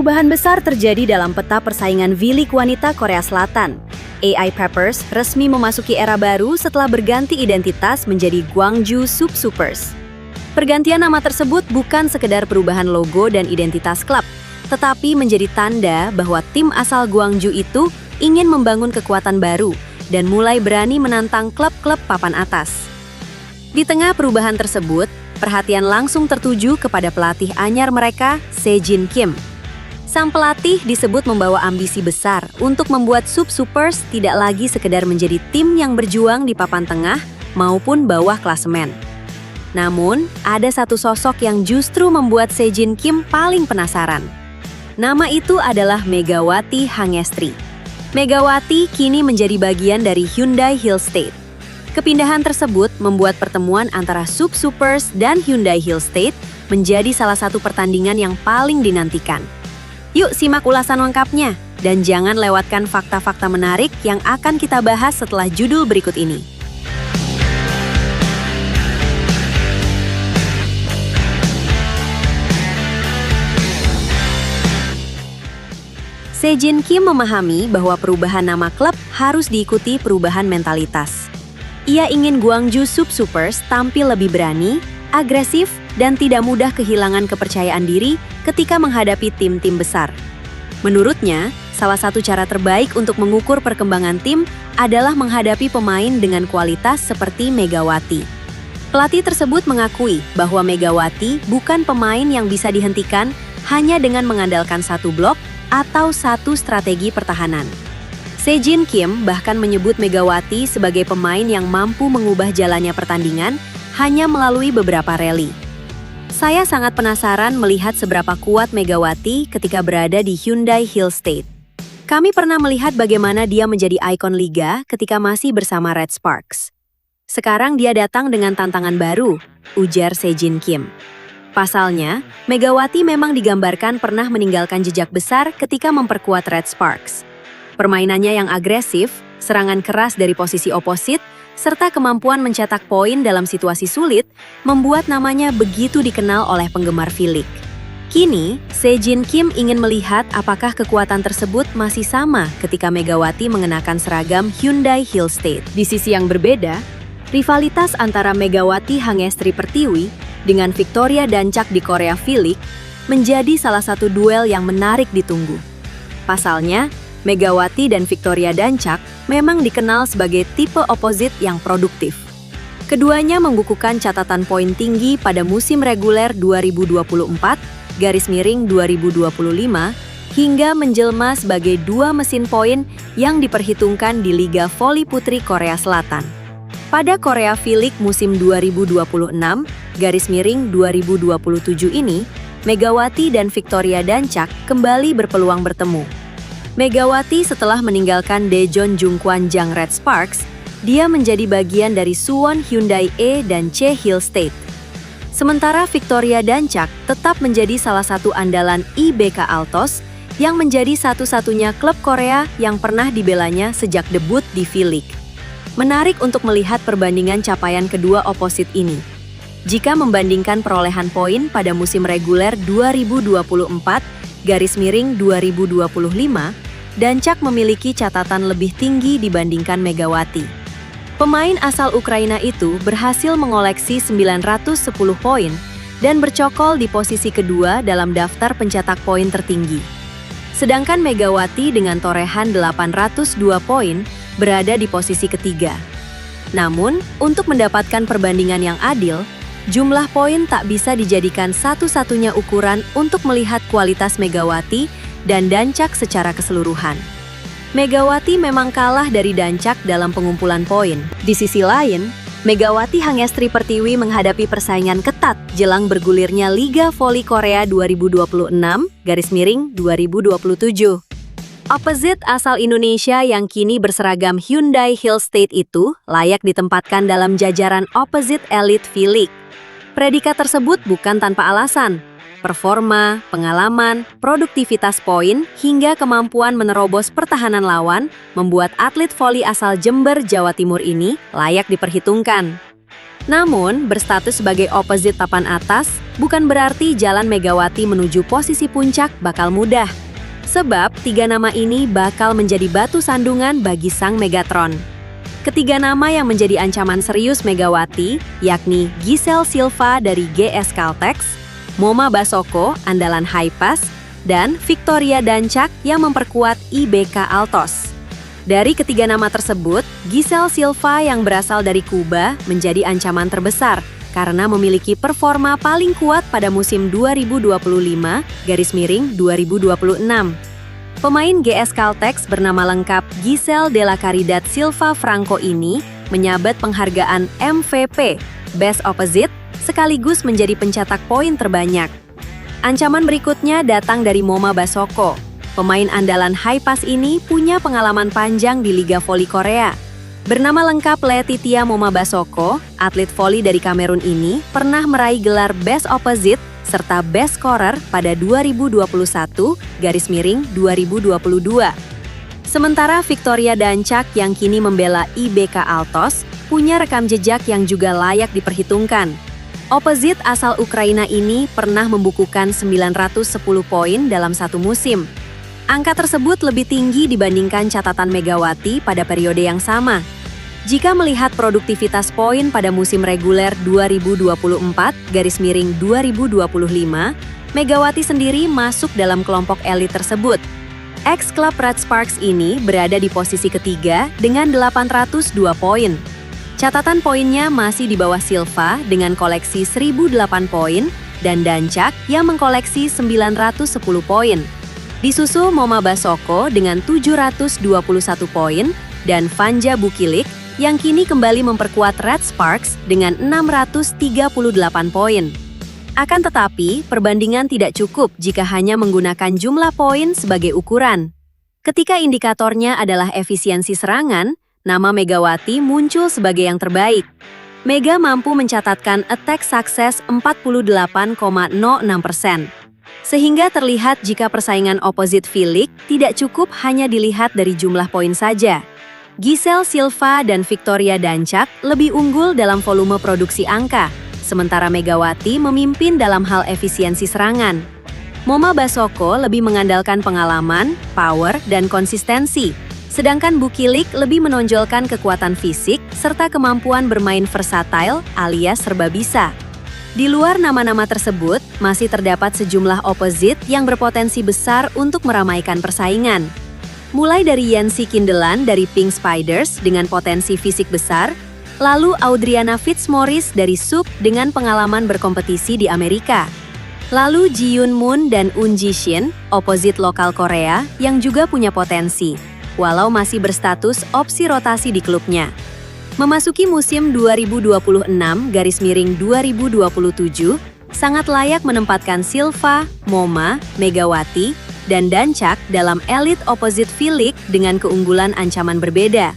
Perubahan besar terjadi dalam peta persaingan V-League wanita Korea Selatan. AI Peppers resmi memasuki era baru setelah berganti identitas menjadi Gwangju SupSupers. Pergantian nama tersebut bukan sekedar perubahan logo dan identitas klub, tetapi menjadi tanda bahwa tim asal Gwangju itu ingin membangun kekuatan baru dan mulai berani menantang klub-klub papan atas. Di tengah perubahan tersebut, perhatian langsung tertuju kepada pelatih anyar mereka, Sejin Kim. Sang pelatih disebut membawa ambisi besar untuk membuat SupSupers tidak lagi sekedar menjadi tim yang berjuang di papan tengah maupun bawah klasemen. Namun, ada satu sosok yang justru membuat Sejin Kim paling penasaran. Nama itu adalah Megawati Hangestri. Megawati kini menjadi bagian dari Hyundai Hill State. Kepindahan tersebut membuat pertemuan antara SupSupers dan Hyundai Hill State menjadi salah satu pertandingan yang paling dinantikan. Yuk simak ulasan lengkapnya, dan jangan lewatkan fakta-fakta menarik yang akan kita bahas setelah judul berikut ini. Sejin Kim memahami bahwa perubahan nama klub harus diikuti perubahan mentalitas. Ia ingin Gwangju SupSupers tampil lebih berani, agresif, dan tidak mudah kehilangan kepercayaan diri ketika menghadapi tim-tim besar. Menurutnya, salah satu cara terbaik untuk mengukur perkembangan tim adalah menghadapi pemain dengan kualitas seperti Megawati. Pelatih tersebut mengakui bahwa Megawati bukan pemain yang bisa dihentikan hanya dengan mengandalkan satu blok atau satu strategi pertahanan. Sejin Kim bahkan menyebut Megawati sebagai pemain yang mampu mengubah jalannya pertandingan hanya melalui beberapa rally. Saya sangat penasaran melihat seberapa kuat Megawati ketika berada di Hyundai Hill State. Kami pernah melihat bagaimana dia menjadi ikon liga ketika masih bersama Red Sparks. Sekarang dia datang dengan tantangan baru, ujar Sejin Kim. Pasalnya, Megawati memang digambarkan pernah meninggalkan jejak besar ketika memperkuat Red Sparks. Permainannya yang agresif, serangan keras dari posisi oposit, serta kemampuan mencetak poin dalam situasi sulit, membuat namanya begitu dikenal oleh penggemar V-League. Kini, Sejin Kim ingin melihat apakah kekuatan tersebut masih sama ketika Megawati mengenakan seragam Hyundai Hill State. Di sisi yang berbeda, rivalitas antara Megawati Hangestri Pertiwi dengan Victoria Dancak di Korea V-League menjadi salah satu duel yang menarik ditunggu. Pasalnya, Megawati dan Victoria Dancak memang dikenal sebagai tipe oposit yang produktif. Keduanya membukukan catatan poin tinggi pada musim reguler 2024-2025 hingga menjelma sebagai dua mesin poin yang diperhitungkan di Liga Voli Putri Korea Selatan. Pada Korea V-League musim 2026-2027 ini, Megawati dan Victoria Dancak kembali berpeluang bertemu. Megawati setelah meninggalkan Daejeon Jungkwanjang Red Sparks, dia menjadi bagian dari Suwon Hyundai E dan C Hill State. Sementara Victoria Dancak tetap menjadi salah satu andalan IBK Altos yang menjadi satu-satunya klub Korea yang pernah dibelanya sejak debut di V-League. Menarik untuk melihat perbandingan capaian kedua oposit ini. Jika membandingkan perolehan poin pada musim reguler 2024-2025, Dancak memiliki catatan lebih tinggi dibandingkan Megawati. Pemain asal Ukraina itu berhasil mengoleksi 910 poin dan bercokol di posisi kedua dalam daftar pencetak poin tertinggi. Sedangkan Megawati dengan torehan 802 poin berada di posisi ketiga. Namun, untuk mendapatkan perbandingan yang adil, jumlah poin tak bisa dijadikan satu-satunya ukuran untuk melihat kualitas Megawati dan Dancak secara keseluruhan. Megawati memang kalah dari Dancak dalam pengumpulan poin. Di sisi lain, Megawati Hangestri Pertiwi menghadapi persaingan ketat jelang bergulirnya Liga Voli Korea 2026-2027. Opposite asal Indonesia yang kini berseragam Hyundai Hill State itu layak ditempatkan dalam jajaran opposite elite V-League. Predikat tersebut bukan tanpa alasan. Performa, pengalaman, produktivitas poin, hingga kemampuan menerobos pertahanan lawan membuat atlet voli asal Jember, Jawa Timur ini layak diperhitungkan. Namun, berstatus sebagai opposite papan atas, bukan berarti jalan Megawati menuju posisi puncak bakal mudah. Sebab tiga nama ini bakal menjadi batu sandungan bagi sang Megatron. Ketiga nama yang menjadi ancaman serius Megawati, yakni Giselle Silva dari GS Caltex, Moma Basoko, andalan Hypass, dan Victoria Dancak yang memperkuat IBK Altos. Dari ketiga nama tersebut, Giselle Silva yang berasal dari Kuba menjadi ancaman terbesar karena memiliki performa paling kuat pada musim 2025-2026. Pemain GS Caltex bernama lengkap Giselle de la Caridad Silva Franco ini menyabat penghargaan MVP, Best Opposite, sekaligus menjadi pencetak poin terbanyak. Ancaman berikutnya datang dari Moma Basoko. Pemain andalan Hypass ini punya pengalaman panjang di Liga Voli Korea. Bernama lengkap Letitia Moma Basoko, atlet voli dari Kamerun ini pernah meraih gelar Best Opposite serta Best Scorer pada 2021-2022. Sementara Victoria Dancak yang kini membela IBK Altos punya rekam jejak yang juga layak diperhitungkan. Opposite asal Ukraina ini pernah membukukan 910 poin dalam satu musim. Angka tersebut lebih tinggi dibandingkan catatan Megawati pada periode yang sama. Jika melihat produktivitas poin pada musim reguler 2024-2025, Megawati sendiri masuk dalam kelompok elit tersebut. Ex-klub Red Sparks ini berada di posisi ketiga dengan 802 poin. Catatan poinnya masih di bawah Silva dengan koleksi 1008 poin dan Dancak yang mengkoleksi 910 poin. Disusul Moma Basoko dengan 721 poin dan Vanja Bukilik yang kini kembali memperkuat Red Sparks dengan 638 poin. Akan tetapi, perbandingan tidak cukup jika hanya menggunakan jumlah poin sebagai ukuran. Ketika indikatornya adalah efisiensi serangan, nama Megawati muncul sebagai yang terbaik. Mega mampu mencatatkan attack success 48,06%. Sehingga terlihat jika persaingan opposite Filik tidak cukup hanya dilihat dari jumlah poin saja. Giselle Silva dan Victoria Dancak lebih unggul dalam volume produksi angka, sementara Megawati memimpin dalam hal efisiensi serangan. Moma Basoko lebih mengandalkan pengalaman, power, dan konsistensi. Sedangkan Bukilik lebih menonjolkan kekuatan fisik serta kemampuan bermain versatile alias serba bisa. Di luar nama-nama tersebut, masih terdapat sejumlah opposite yang berpotensi besar untuk meramaikan persaingan. Mulai dari Yancy Kindelan dari Pink Spiders dengan potensi fisik besar, lalu Audriana Fitzmaurice dari Sub dengan pengalaman berkompetisi di Amerika. Lalu Ji Yoon Moon dan Eun Ji Shin, opposite lokal Korea yang juga punya potensi, walau masih berstatus opsi rotasi di klubnya. Memasuki musim 2026-2027, sangat layak menempatkan Silva, Moma, Megawati, dan Dancak dalam elit opposite Filik dengan keunggulan ancaman berbeda.